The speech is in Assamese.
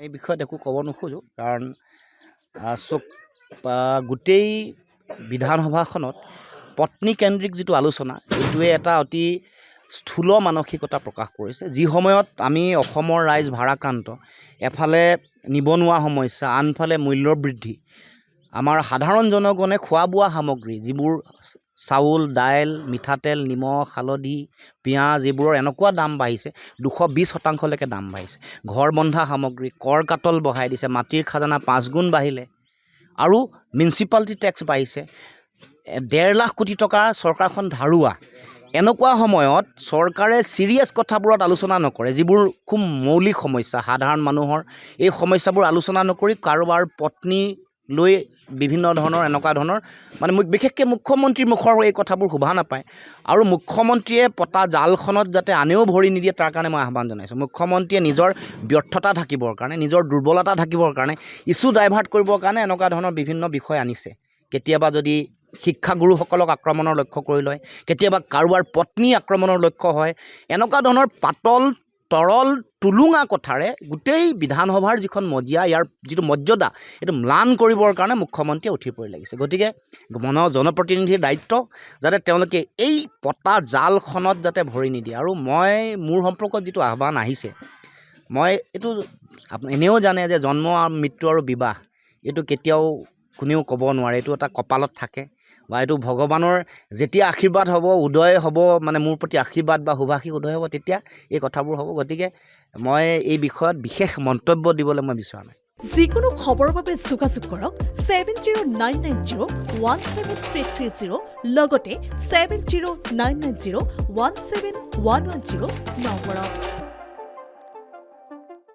এই বিষয়ত একো ক'ব নোখোজোঁ কাৰণ চব গোটেই বিধানসভাখনত পত্নীকেন্দ্ৰিক যিটো আলোচনা এইটোৱে এটা অতি স্থূল মানসিকতা প্ৰকাশ কৰিছে যি সময়ত আমি অসমৰ ৰাইজ ভাৰাক্ৰান্ত এফালে নিবনুৱা সমস্যা আনফালে মূল্য বৃদ্ধি আমাৰ সাধাৰণ জনগণে খোৱা বোৱা সামগ্ৰী যিবোৰ চাউল দাইল মিঠাতেল নিমখ হালধি পিঁয়াজ এইবোৰৰ এনেকুৱা দাম বাঢ়িছে 220% দাম বাঢ়িছে ঘৰ বন্ধা সামগ্ৰী কৰ কাটল বঢ়াই দিছে মাটিৰ খাজানা 5 গুণ বাঢ়িলে আৰু মিউনিচিপালিটি টেক্স বাঢ়িছে 1.5 লাখ কোটি টকা চৰকাৰখন ধাৰুৱা এনেকুৱা সময়ত চৰকাৰে সিৰিয়াছ কথাবোৰত আলোচনা নকৰে যিবোৰ খুব মৌলিক সমস্যা সাধাৰণ মানুহৰ এই সমস্যাবোৰ আলোচনা নকৰি কাৰোবাৰ পত্নী লৈ বিভিন্ন ধৰণৰ এনেকুৱা ধৰণৰ মানে বিশেষকৈ মুখ্যমন্ত্ৰীৰ মুখৰ এই কথাবোৰ শুভা নাপায় আৰু মুখ্যমন্ত্ৰীয়ে পতা জালখনত যাতে আনেও ভৰি নিদিয়ে তাৰ কাৰণে মই আহ্বান জনাইছোঁ মুখ্যমন্ত্ৰীয়ে নিজৰ ব্যৰ্থতা ঢাকিবৰ কাৰণে নিজৰ দুৰ্বলতা ঢাকিবৰ কাৰণে ইছ্যু ডাইভাৰ্ট কৰিবৰ কাৰণে এনেকুৱা ধৰণৰ বিভিন্ন বিষয় আনিছে কেতিয়াবা যদি শিক্ষাগুৰুসকলক আক্ৰমণৰ লক্ষ্য কৰি লয় কেতিয়াবা কাৰোবাৰ পত্নী আক্ৰমণৰ লক্ষ্য হয় এনেকুৱা ধৰণৰ পাতল তৰল টুলুঙা কথাৰে গোটেই বিধানসভাৰ যিখন মজিয়া ইয়াৰ যিটো মৰ্যাদা এইটো ম্লান কৰিবৰ কাৰণে মুখ্যমন্ত্ৰীয়ে উঠি পৰি লাগিছে গতিকে জনপ্ৰতিনিধিৰ দায়িত্ব যাতে তেওঁলোকে এই পতা জালখনত যাতে ভৰি নিদিয়ে আৰু মই মোৰ সম্পৰ্কত যিটো আহ্বান আহিছে মই এইটো এনেও জানে যে জন্ম মৃত্যু আৰু বিবাহ এইটো কেতিয়াও কোনেও ক'ব নোৱাৰে এইটো এটা কপালত থাকে বা এইটো ভগৱানৰ যেতিয়া আশীৰ্বাদ হ'ব উদয় হ'ব মানে মোৰ প্ৰতি আশীৰ্বাদ বা শুভাশীষ উদয় হ'ব তেতিয়া এই কথাবোৰ হ'ব গতিকে মই এই বিষয়ত বিশেষ মন্তব্য দিবলৈ মই বিচৰা নাই যিকোনো খবৰৰ বাবে যোগাযোগ কৰক 7099017330 লগতে 7099017110 নম্বৰত